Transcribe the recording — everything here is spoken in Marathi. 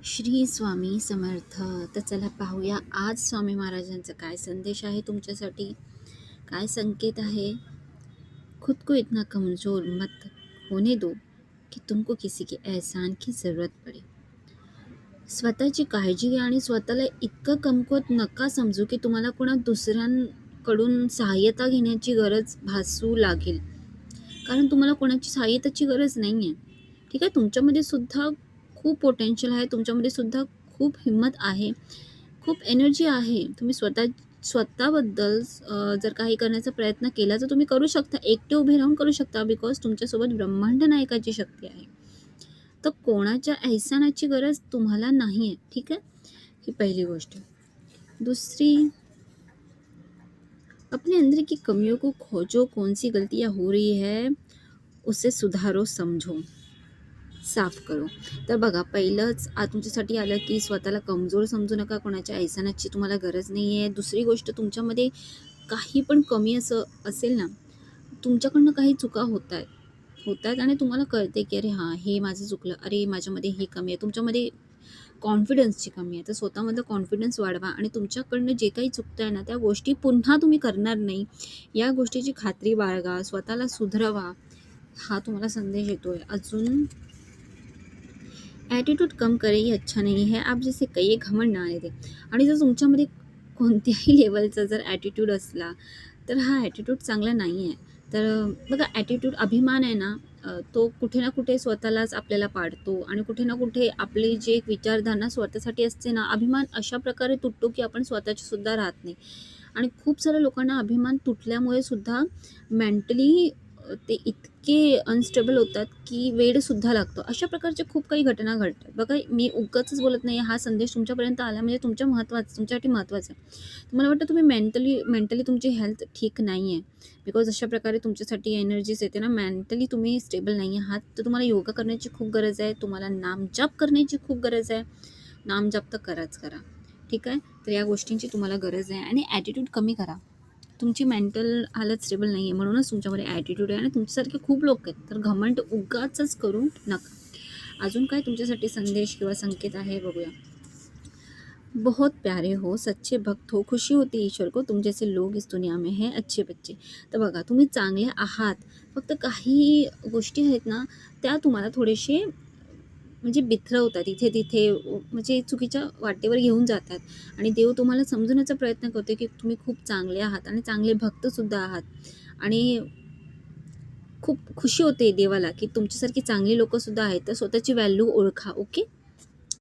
श्री स्वामी समर्थ. तर चला पाहूया आज स्वामी महाराजांचा काय संदेश आहे तुमच्यासाठी, काय संकेत आहे. खुद को इतना कमज़ोर मत होने दो की तुमको किसी के एहसान की ज़रूरत पड़े. स्वतःची काळजी घ्या आणि स्वतःला इतकं कमकुवत नका समजू की तुम्हाला कोणा दुसऱ्यांकडून सहाय्यता घेण्याची गरज भासू लागेल. कारण तुम्हाला कोणाची सहाय्यताची गरज नाही आहे. ठीक आहे, तुमच्यामध्ये सुद्धा खूप पोटेन्शियल आहे, तुमच्यामध्ये सुद्धा खूप हिंमत आहे, खूप एनर्जी आहे. तुम्ही स्वतःबद्दल जर काही करण्याचा प्रयत्न केला तर तुम्ही करू शकता, एकटे उभे राहून करू शकता. बिकॉज तुमच्यासोबत ब्रह्मांड नायकाची शक्ती आहे. तर कोणाच्या एहसानाची गरज तुम्हाला नाही आहे. ठीक आहे, ही पहिली गोष्ट. दूसरी, अपने अंदर की कमियों को खोजो, कौन सी गलतियाँ हो रही है उसे सुधारो, समझो, साफ करो. तर बघा, पहिलंच तुमच्यासाठी आलं की स्वतःला कमजोर समजू नका, कोणाच्या एहसानाची तुम्हाला गरज नाही आहे. दुसरी गोष्ट, तुमच्यामध्ये काही पण कमी असेल ना, तुमच्याकडनं काही चुका होत आहेत आणि तुम्हाला कळते की अरे हां, हे माझं चुकलं, अरे माझ्यामध्ये ही कमी आहे, तुमच्यामध्ये कॉन्फिडन्सची कमी आहे. तर स्वतःमध्ये कॉन्फिडन्स वाढवा आणि तुमच्याकडनं जे काही चुकतं आहे ना, त्या गोष्टी पुन्हा तुम्ही करणार नाही, या गोष्टीची खात्री बाळगा, स्वतःला सुधरवा, हा तुम्हाला संदेश येतो आहे. अजून, ॲटिट्यूड कम करे ही अच्छा नहीं है, आप जिसे कहिए घमंड ना आने दे. आणि जर तुमच्यामध्ये कोणत्याही लेवलचा जर ॲटिट्यूड असला तर हा ॲटिट्यूड चांगला नाही आहे. तर बघा, ॲटिट्यूड, अभिमान आहे ना, तो कुठे ना कुठे स्वतःलाच आपल्याला पाडतो आणि कुठे ना कुठे आपली जी एक विचारधारणा स्वतःसाठी असते ना, अभिमान अशा प्रकारे तुटतो की आपण स्वतःची सुद्धा राहत नाही. आणि खूप साऱ्या लोकांना अभिमान तुटल्यामुळे सुद्धा मेंटली ते इतके अनस्टेबल होतात की वेडसुद्धा लागतो. अशा प्रकारच्या खूप काही घटना घडतात. बघा, मी उगाचच बोलत नाही, हा संदेश तुमच्यापर्यंत आला म्हणजे तुमच्यासाठी महत्त्वाचा आहे. तुम्हाला वाटतं तुम्ही मेंटली तुमची हेल्थ ठीक नाही आहे, बिकॉज अशा प्रकारे तुमच्यासाठी एनर्जीज येते ना, मेंटली तुम्ही स्टेबल नाही आहात, तर तुम्हाला योगा करण्याची खूप गरज आहे, तुम्हाला नामजप करण्याची खूप गरज आहे. नामजप तर करा. ठीक आहे, तर या गोष्टींची तुम्हाला गरज आहे. आणि ॲटिट्यूड कमी करा. तुमची मेंटल हालत स्टेबल नाही आहे, म्हणूनच तुमच्यामध्ये ॲटिट्यूड आहे आणि तुमच्यासारखे खूप लोक आहेत. तर घमंड उगाचच करू नका. अजून काय तुमच्यासाठी संदेश किंवा संकेत आहे, बघूया. बहुत प्यारे हो, सच्चे भक्त हो, खुशी होती ईश्वर को, तुम जैसे लोग इस दुनिया में हैं, अच्छे बच्चे. तर बघा, तुम्ही चांगले आहात, फक्त काही गोष्टी आहेत ना, त्या तुम्हाला थोडेसे म्हणजे बिथरवतात इथे-तिथे, म्हणजे चुकीच्या वाटेवर घेऊन जातात. आणि देव तुम्हाला समजवण्याचा प्रयत्न करतो की तुम्ही खूप चांगले आहात आणि चांगले भक्तसुद्धा आहात. आणि खूप खुशी होते देवाला की तुमच्यासारखी चांगली लोकंसुद्धा आहेत. तर स्वतःची व्हॅल्यू ओळखा. ओके.